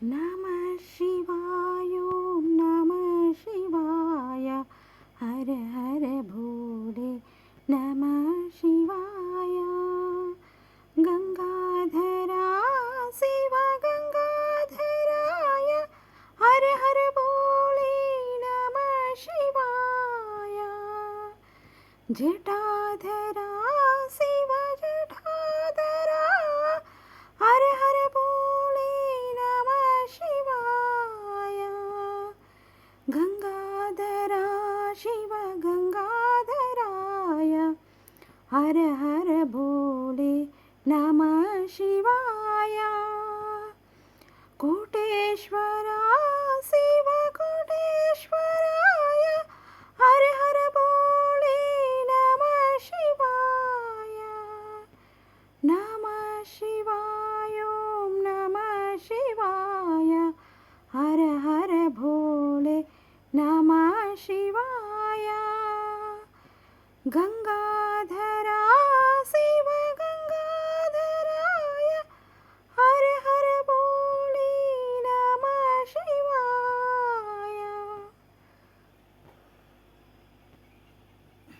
नमः शिवाय ॐ नमः शिवाय हर हर भोले नमः शिवाय गंगाधरा शिव गंगाधराय हर हर भोले नमः शिवाय जटाधरा शिव जटाधरा हर हर भोले नमः शिवाय गंगाधरा शिव गंगाधराय हर हर भोले नमः शिवाय कोटेश्वरा शिव कोटेश्वराय हर हर भोले नमः शिवाय नमः शिवाय ॐ नमः शिवाय हर हर भोले नमः शिवाय गंगा